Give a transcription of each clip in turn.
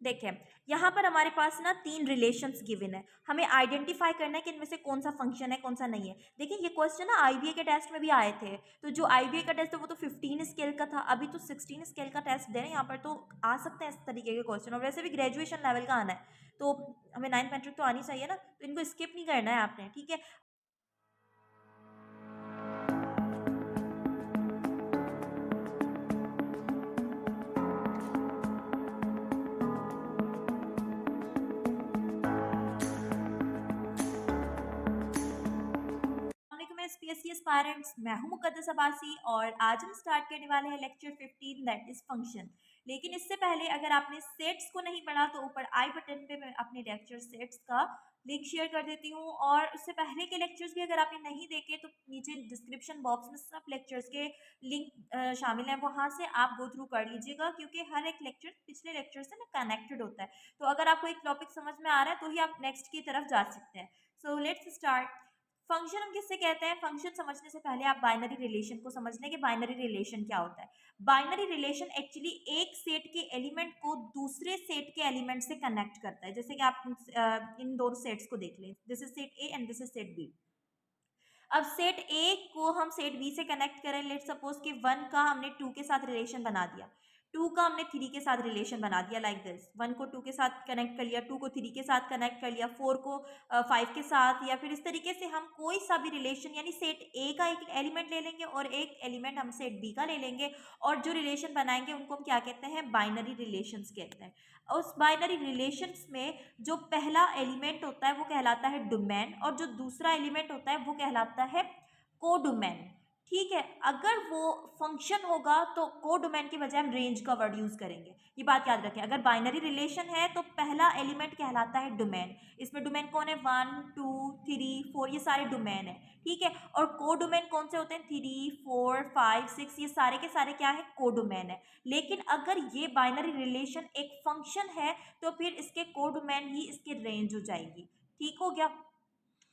देखिए, यहाँ पर हमारे पास ना 3 रिलेशंस गिवन है। हमें आइडेंटिफ़ाई करना है कि इनमें से कौन-सा फ़ंक्शन है, कौन-सा नहीं है। देखिए, ये क्वेश्चन ना आईबीए के टेस्ट में भी आए थे। तो जो आईबीए का टेस्ट है वो तो 15 स्केल का था, अभी तो 16 स्केल का टेस्ट दे रहे हैं। यहाँ पर तो आ सकते हैं इस तरीके के क्वेश्चन, और वैसे भी ग्रेजुएशन लेवल का आना है। तो हमें 9th मैट्रिक तो आनी चाहिए ना, तो इनको स्किप नहीं करना है आपने, ठीक है? वालेकुम एसपीएससी एस्पायरेंट्स, मैं हूं मुकद्दस अब्बासी और आज हम स्टार्ट करने वाले हैं लेक्चर 15 दैट इज फंक्शन। लेकिन इससे पहले अगर आपने सेट्स को नहीं पढ़ा तो ऊपर आई बटन पे मैं अपने लेक्चर सेट्स का लिंक शेयर कर देती हूँ, और उससे पहले के लेक्चर्स भी अगर आपने नहीं देखे तो नीचे डिस्क्रिप्शन बॉक्स में सब लेक्चर्स के लिंक शामिल हैं, वहाँ से आप गो थ्रू कर लीजिएगा, क्योंकि हर एक लेक्चर पिछले लेक्चर से ना कनेक्टेड होता है। तो अगर आपको एक टॉपिक समझ में आ रहा है तो ही आप नेक्स्ट की तरफ जा सकते हैं। So let's start. फंक्शन हम किससे कहते हैं? फंक्शन समझने से पहले आप बाइनरी रिलेशन को समझ लें कि बाइनरी रिलेशन क्या होता है। बाइनरी रिलेशन एक्चुअली एक सेट के एलिमेंट को दूसरे सेट के एलिमेंट से कनेक्ट करता है। जैसे कि आप इन दोनों सेट्स को देख लें, this is set A and this is set B. अब सेट ए को हम सेट बी से कनेक्ट करें, लेट सपोज कि 1 का हमने 2 के साथ रिलेशन बना दिया, 2 का हमने 3 के साथ रिलेशन बना दिया, लाइक दिस। 1 को 2 के साथ कनेक्ट कर लिया, 2 को 3 के साथ कनेक्ट कर लिया, 4 को 5 के साथ, या फिर इस तरीके से हम कोई सा भी रिलेशन, यानी सेट ए का एक एलिमेंट ले लेंगे और एक एलिमेंट हम सेट बी का ले लेंगे, और जो रिलेशन बनाएंगे उनको हम क्या कहते हैं? बाइनरी रिलेशंस कहते हैं। उस बाइनरी रिलेशंस में जो पहला एलिमेंट होता है वो कहलाता है डोमेन, और जो दूसरा एलिमेंट होता है वो कहलाता है कोडोमेन। ठीक है, अगर वो फंक्शन होगा तो कोडोमेन की बजाय हम रेंज का वर्ड यूज करेंगे। ये बात याद रखें, अगर बाइनरी रिलेशन है तो पहला एलिमेंट कहलाता है डोमेन। इसमें डोमेन कौन है? 1 2 3 4, ये सारे डोमेन है। ठीक है, और कोडोमेन कौन से होते हैं? 3 4 5 6, ये सारे के सारे क्या है? कोडोमेन है। लेकिन अगर ये बाइनरी रिलेशन एक फंक्शन है तो फिर इसके कोडोमेन ही इसकी रेंज हो जाएगी। ठीक हो गया?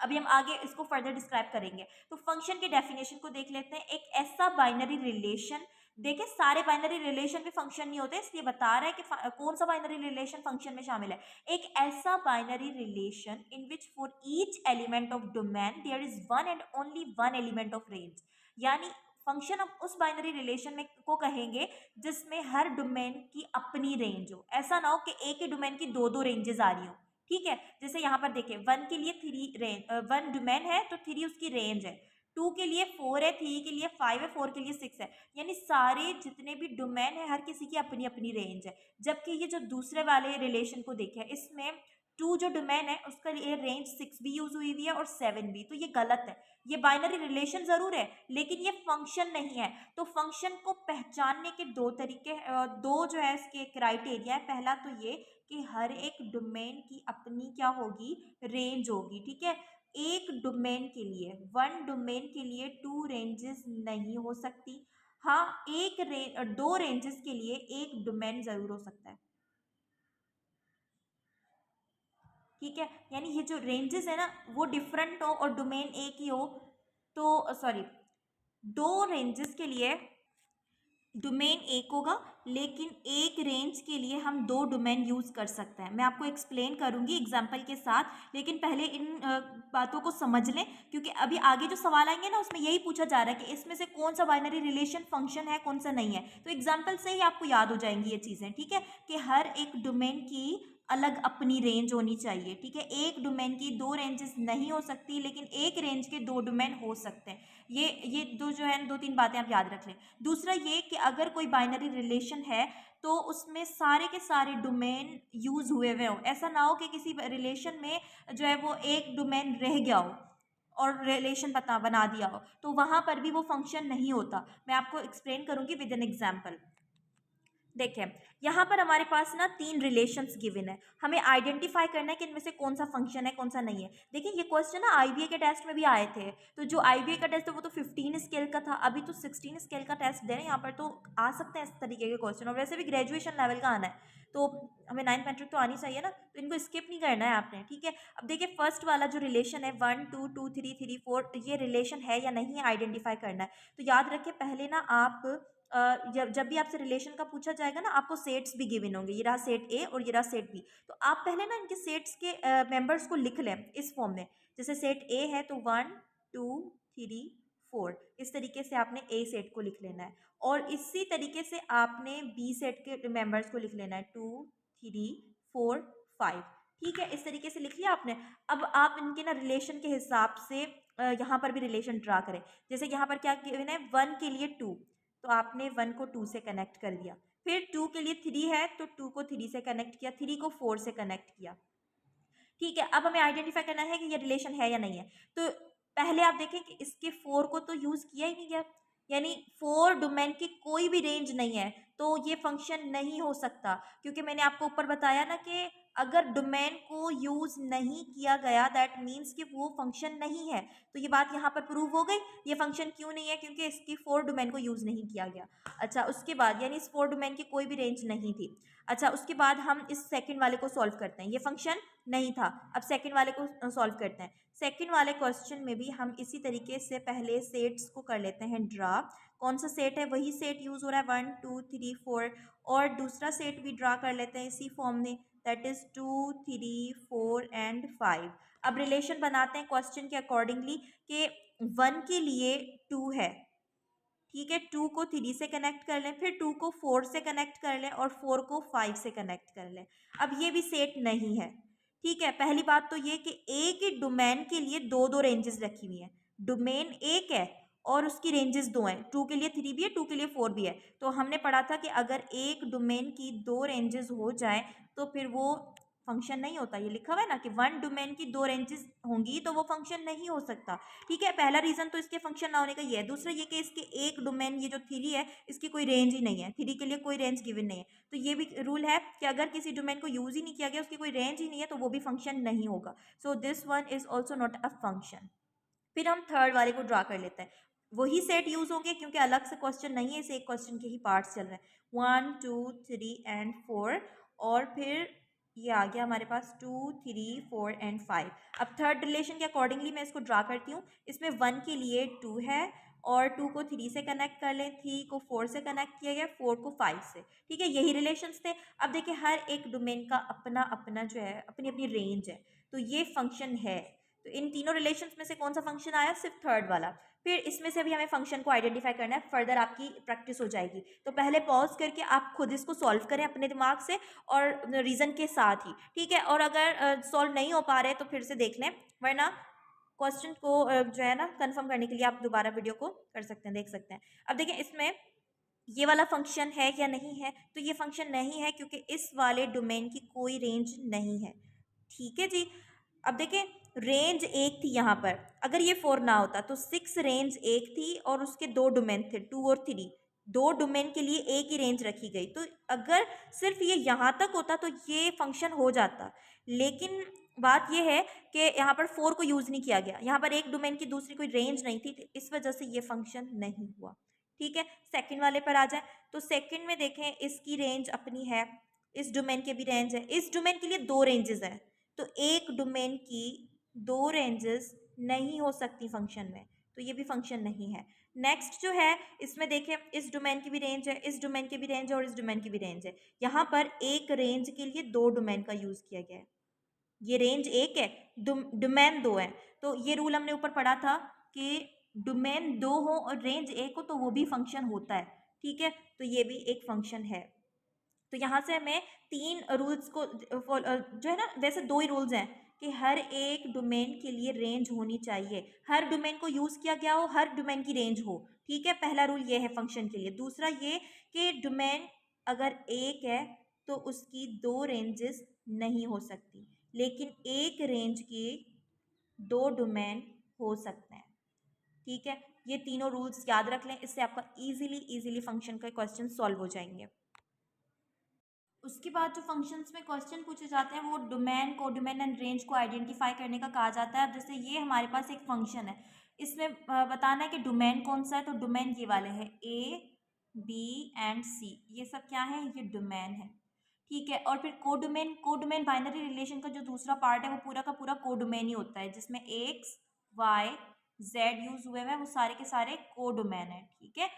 अभी हम आगे इसको फर्दर डिस्क्राइब करेंगे। तो फंक्शन की डेफिनेशन को देख लेते हैं। एक ऐसा बाइनरी रिलेशन, देखिए सारे बाइनरी रिलेशन भी फंक्शन नहीं होते, इसलिए बता रहा है कि कौन सा बाइनरी रिलेशन फंक्शन में शामिल है। एक ऐसा binary relation in which for each element of domain there is one and only one element of range. यानी फंक्शन हम उस बाइनरी रिलेशन में को कहेंगे जिसमें हर डोमेन की अपनी रेंज हो। ऐसा ना हो कि एक ही डोमेन की दो दो रेंजेस आ रही हो। ठीक है, जैसे यहाँ पर देखिए 1 के लिए 3 रेंज, 1 डोमेन है तो 3 उसकी रेंज है, 2 के लिए 4 है, 3 के लिए 5 है, 4 के लिए 6 है। यानी सारे जितने भी डोमेन है हर किसी की अपनी अपनी रेंज है। जबकि ये जो दूसरे वाले रिलेशन को देखे, इसमें 2 जो डोमेन है उसका लिए रेंज 6 भी यूज हुई हुई है और 7 भी, तो ये गलत है। ये बाइनरी रिलेशन जरूर है लेकिन ये फंक्शन नहीं है। तो फंक्शन को पहचानने के दो तरीके, दो जो है इसके क्राइटेरिया है। पहला तो ये कि हर एक डोमेन की अपनी क्या होगी? रेंज होगी। ठीक है, एक डोमेन के लिए, वन डोमेन के लिए 2 रेंजेस नहीं हो सकती। हाँ, दो रेंजेस के लिए एक डोमेन जरूर हो सकता है। ठीक है, यानी ये जो रेंजेस है ना वो डिफरेंट हो और डोमेन एक ही हो, तो सॉरी, दो रेंजेस के लिए डोमेन एक होगा, लेकिन एक रेंज के लिए हम दो डोमेन यूज कर सकते हैं। मैं आपको एक्सप्लेन करूंगी एग्जांपल के साथ, लेकिन पहले इन बातों को समझ लें, क्योंकि अभी आगे जो सवाल आएंगे ना उसमें यही पूछा जा रहा है कि इसमें से कौन सा बाइनरी रिलेशन फंक्शन है, कौन सा नहीं है। तो एग्जाम्पल से ही आपको याद हो जाएंगी ये चीजें। ठीक है, कि हर एक डोमेन की अलग अपनी रेंज होनी चाहिए। ठीक है, एक डोमेन की दो रेंजेस नहीं हो सकती, लेकिन एक रेंज के दो डोमेन हो सकते हैं। ये दो जो है, दो तीन बातें आप याद रख लें। दूसरा ये कि अगर कोई बाइनरी रिलेशन है तो उसमें सारे के सारे डोमेन यूज हुए हुए हो। ऐसा ना हो कि किसी रिलेशन में जो है वो एक डोमेन रह गया हो और रिलेशन बना दिया हो, तो वहां पर भी वो फंक्शन नहीं होता। मैं आपको एक्सप्लेन करूंगी विद एन एग्जाम्पल। देखिए, यहाँ पर हमारे पास ना 3 रिलेशंस गिवन है। हमें आइडेंटिफाई करना है कि इनमें से कौन सा फंक्शन है, कौन सा नहीं है। देखिए, ये क्वेश्चन ना आईबीए के टेस्ट में भी आए थे। तो जो आईबीए का टेस्ट है वो तो 15 स्केल का था, अभी तो 16 स्केल का टेस्ट दे रहे हैं। यहाँ पर तो आ सकते हैं इस तरीके के क्वेश्चन, और वैसे भी ग्रेजुएशन लेवल का आना है। तो हमें 9th मैट्रिक तो आनी चाहिए ना, तो इनको स्किप नहीं करना है आपने। ठीक है, अब देखिए फर्स्ट वाला जो रिलेशन है 1 2 2 3 3 4, ये रिलेशन है या नहीं है आइडेंटिफाई करना है। तो याद रखिए, पहले ना आप जब जब भी आपसे रिलेशन का पूछा जाएगा ना, आपको सेट्स भी गिवन होंगे, ये रहा सेट ए और ये रहा सेट बी। तो आप पहले ना इनके सेट्स के मेंबर्स को लिख लें इस फॉर्म में। जैसे सेट ए है तो 1 2 3 4, इस तरीके से आपने ए सेट को लिख लेना है। और इसी तरीके से आपने बी सेट के मेंबर्स को लिख लेना है 2 3 4 5। ठीक है, इस तरीके से लिख लिया आपने। अब आप इनके ना रिलेशन के हिसाब से यहाँ पर भी रिलेशन ड्रा करें। जैसे यहाँ पर क्या गिवन है, 1 के लिए 2, तो आपने 1 को 2 से कनेक्ट कर दिया। फिर 2 के लिए 3 है तो 2 को 3 से कनेक्ट किया, 3 को 4 से कनेक्ट किया। ठीक है, अब हमें आइडेंटिफाई करना है कि ये रिलेशन है या नहीं है। तो पहले आप देखें कि इसके 4 को तो यूज़ किया ही नहीं गया, यानी 4 डोमेन की कोई भी रेंज नहीं है, तो ये फंक्शन नहीं हो सकता। क्योंकि मैंने आपको ऊपर बताया ना कि अगर डोमेन को यूज़ नहीं किया गया दैट मीन्स कि वो फंक्शन नहीं है। तो ये बात यहाँ पर प्रूव हो गई। ये फंक्शन क्यों नहीं है, क्योंकि इसकी 4 डोमेन को यूज़ नहीं किया गया। अच्छा, उसके बाद यानी इस 4 डोमेन की कोई भी रेंज नहीं थी। अच्छा, उसके बाद हम इस सेकंड वाले को सॉल्व करते हैं। ये फंक्शन नहीं था। अब सेकंड वाले को सॉल्व करते हैं। सेकंड वाले क्वेश्चन में भी हम इसी तरीके से पहले सेट्स को कर लेते हैं ड्रा। कौन सा सेट है, वही सेट यूज़ हो रहा है 1 2 3 4, और दूसरा सेट भी ड्रा कर लेते हैं इसी फॉर्म में, दैट इज़ 2 3 4 एंड 5। अब रिलेशन बनाते हैं क्वेश्चन के अकॉर्डिंगली कि 1 के लिए 2 है, ठीक है, 2 को 3 से कनेक्ट कर लें, फिर 2 को 4 से कनेक्ट कर लें और 4 को 5 से कनेक्ट कर लें। अब ये भी सेट नहीं है। ठीक है, पहली बात तो ये कि ए के डोमेन के लिए दो दो रेंजेस रखी हुई हैं। डोमेन एक है और उसकी रेंजेस दो हैं, 2 के लिए 3 भी है, 2 के लिए 4 भी है। तो हमने पढ़ा था कि अगर एक डोमेन की दो रेंजेस हो जाए तो फिर वो फंक्शन नहीं होता। ये लिखा हुआ है ना कि 1 डोमेन की दो रेंजेस होंगी तो वो फंक्शन नहीं हो सकता। ठीक है, पहला रीज़न तो इसके फंक्शन ना होने का ये है। दूसरा ये कि इसके एक डोमेन ये जो 3 है इसकी कोई रेंज ही नहीं है, 3 के लिए कोई रेंज गिवन नहीं है। तो ये भी रूल है कि अगर किसी डोमेन को यूज़ ही नहीं किया गया, उसकी कोई रेंज ही नहीं है, तो वो भी फंक्शन नहीं होगा। So this one is also not a function. फिर हम थर्ड वाले को ड्रा कर लेते हैं। वही सेट यूज़ होंगे क्योंकि अलग से क्वेश्चन नहीं है, इसे एक क्वेश्चन के ही पार्ट्स चल रहे हैं। 1 2 3 एंड 4, और फिर ये आ गया हमारे पास 2 3 4 एंड 5। अब थर्ड रिलेशन के अकॉर्डिंगली मैं इसको ड्रा करती हूँ। इसमें 1 के लिए 2 है और 2 को 3 से कनेक्ट कर लें, 3 को 4 से कनेक्ट किया गया, 4 को 5 से। ठीक है, यही रिलेशंस थे। अब देखिए हर एक डोमेन का अपना अपना जो है अपनी अपनी रेंज है, तो ये फंक्शन है। तो इन तीनों रिलेशंस में से कौन सा फंक्शन आया, सिर्फ थर्ड वाला। फिर इसमें से भी हमें फंक्शन को आइडेंटिफाई करना है, फर्दर आपकी प्रैक्टिस हो जाएगी। तो पहले पॉज करके आप खुद इसको सॉल्व करें अपने दिमाग से और रीज़न के साथ ही। ठीक है, और अगर सॉल्व नहीं हो पा रहे तो फिर से देख लें, वरना क्वेश्चन को जो है ना कंफर्म करने के लिए आप दोबारा वीडियो को कर सकते हैं, देख सकते हैं। अब देखिए इसमें ये वाला फंक्शन है या नहीं है, तो ये फंक्शन नहीं है क्योंकि इस वाले डोमेन की कोई रेंज नहीं है। ठीक है जी। अब देखें रेंज एक थी यहाँ पर, अगर ये 4 ना होता तो 6 रेंज एक थी और उसके दो डोमेन थे 2 और 3, दो डोमेन के लिए एक ही रेंज रखी गई। तो अगर सिर्फ ये यहाँ तक होता तो ये फंक्शन हो जाता, लेकिन बात ये है कि यहाँ पर 4 को यूज़ नहीं किया गया, यहाँ पर एक डोमेन की दूसरी कोई रेंज नहीं थी, तो इस वजह से ये फंक्शन नहीं हुआ। ठीक है, सेकंड वाले पर आ जाए। तो सेकंड में देखें इसकी रेंज अपनी है, इस डोमेन के भी रेंज है, इस डोमेन के लिए दो रेंजेस हैं, तो एक डोमेन की दो रेंजेस नहीं हो सकती फंक्शन में, तो ये भी फंक्शन नहीं है। नेक्स्ट जो है इसमें देखें इस डोमेन की भी रेंज है, इस डोमेन की भी रेंज है और इस डोमेन की भी रेंज है। यहाँ पर एक रेंज के लिए दो डोमेन का यूज़ किया गया है, ये रेंज एक है, डोमेन दो है। तो ये रूल हमने ऊपर पढ़ा था कि डोमेन दो हो और रेंज एक हो तो वो भी फंक्शन होता है। ठीक है, तो ये भी एक फंक्शन है। तो यहाँ से हमें तीन रूल्स को जो है ना, वैसे दो ही रूल्स हैं कि हर एक डोमेन के लिए रेंज होनी चाहिए, हर डोमेन को यूज़ किया गया हो, हर डोमेन की रेंज हो। ठीक है, पहला रूल ये है फंक्शन के लिए। दूसरा ये कि डोमेन अगर एक है तो उसकी दो रेंजेस नहीं हो सकती, लेकिन एक रेंज के दो डोमेन हो सकते हैं। ठीक है, ये तीनों रूल्स याद रख लें, इससे आपका इजीली फंक्शन का क्वेश्चन सॉल्व हो जाएंगे। उसके बाद जो फंक्शंस में क्वेश्चन पूछे जाते हैं वो डोमेन को, डोमेन एंड रेंज को आइडेंटिफाई करने का कहा जाता है। अब जैसे ये हमारे पास एक फंक्शन है, इसमें बताना है कि डोमेन कौन सा है, तो डोमेन ये वाले हैं ए बी एंड सी, ये सब क्या है, ये डोमेन है। ठीक है, और फिर कोडोमेन, कोडोमेन बाइनरी रिलेशन का जो दूसरा पार्ट है वो पूरा का पूरा कोडोमेन ही होता है, जिसमें एक्स वाई जेड यूज हुए हैं, वो सारे के सारे कोडोमेन है। ठीक है,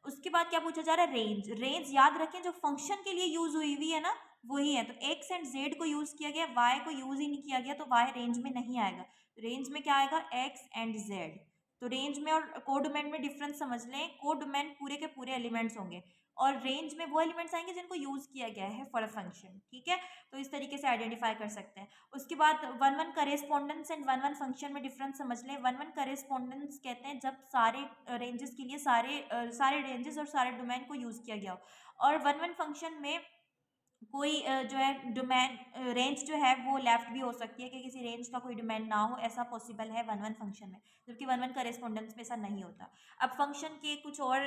उसके बाद क्या पूछा जा रहा है, रेंज। रेंज याद रखें जो फंक्शन के लिए यूज हुई है ना वही है, तो एक्स एंड जेड को यूज किया गया, वाई को यूज ही नहीं किया गया, तो वाई रेंज में नहीं आएगा। रेंज में क्या आएगा, एक्स एंड जेड। तो रेंज में और कोडोमेन में डिफरेंस समझ लें, कोडोमेन पूरे के पूरे एलिमेंट्स होंगे और रेंज में वो एलिमेंट्स आएंगे जिनको यूज किया गया है फॉर अ फंक्शन, ठीक है। तो इस तरीके से आइडेंटिफाई कर सकते हैं। उसके बाद one one correspondence and one one function में डिफरेंस समझ लें। वन वन करेस्पॉन्डेंस कहते हैं जब सारे रेंजेस के लिए सारे रेंजेस और सारे डोमेन को यूज किया गया हो, और वन वन फंक्शन में कोई जो है डोमेन रेंज जो है वो लेफ्ट भी हो सकती है कि किसी रेंज का कोई डोमेन ना हो, ऐसा पॉसिबल है वन वन फंक्शन में, जबकि वन वन करेस्पॉन्डेंस में ऐसा नहीं होता। अब फंक्शन के कुछ और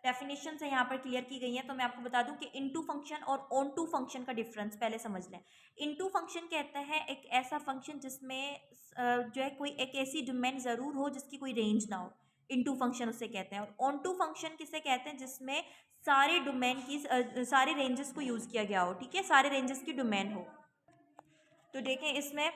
डेफिनेशन है यहाँ पर क्लियर की गई हैं, तो मैं आपको बता दूं कि इनटू फंक्शन और ऑन टू फंक्शन का डिफरेंस पहले समझ लें। इनटू फंक्शन कहते हैं एक ऐसा फंक्शन जिसमें जो है कोई एक ऐसी डोमेन ज़रूर हो जिसकी कोई रेंज ना हो, इनटू फंक्शन उसे कहते हैं। और ऑन टू फंक्शन किसे कहते हैं, जिसमें सारे डोमेन की सारे रेंजेस को यूज़ किया गया हो, ठीक है, सारे रेंजेस की डोमेन हो। तो देखें इसमें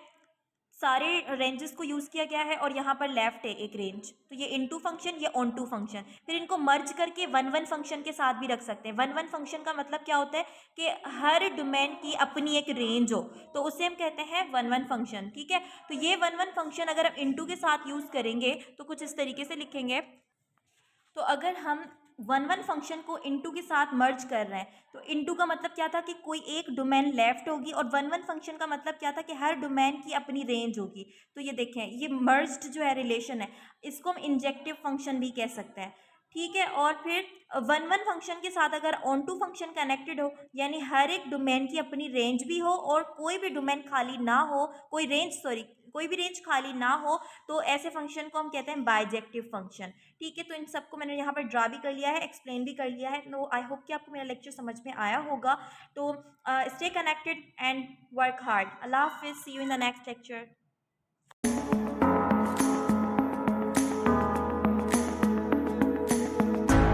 सारे रेंजेस को यूज़ किया गया है और यहाँ पर लेफ्ट है एक रेंज, तो ये इनटू फंक्शन, ये ऑन टू फंक्शन। फिर इनको मर्ज करके वन वन फंक्शन के साथ भी रख सकते हैं। वन वन फंक्शन का मतलब क्या होता है कि हर डोमेन की अपनी एक रेंज हो, तो उसे हम कहते हैं वन वन फंक्शन, ठीक है। तो ये वन वन फंक्शन अगर हम इनटू के साथ यूज़ करेंगे तो कुछ इस तरीके से लिखेंगे। तो अगर हम वन वन फंक्शन को इनटू के साथ मर्ज कर रहे हैं, तो इनटू का मतलब क्या था कि कोई एक डोमेन लेफ्ट होगी, और वन वन फंक्शन का मतलब क्या था कि हर डोमेन की अपनी रेंज होगी। तो ये देखें, ये मर्ज्ड जो है रिलेशन है, इसको हम इंजेक्टिव फंक्शन भी कह सकते हैं, ठीक है। और फिर वन वन फंक्शन के साथ अगर ऑन टू फंक्शन कनेक्टेड हो, यानी हर एक डोमेन की अपनी रेंज भी हो और कोई भी डोमेन खाली ना हो, कोई भी रेंज खाली ना हो, तो ऐसे फंक्शन को हम कहते हैं बाइजेक्टिव फंक्शन, ठीक है। तो इन सबको मैंने यहाँ पर ड्रा भी कर लिया है, एक्सप्लेन भी कर लिया है। नो, आई होप कि आपको मेरा लेक्चर समझ में आया होगा। तो stay connected and work hard. अल्लाह हाफिज़, see you in the next lecture.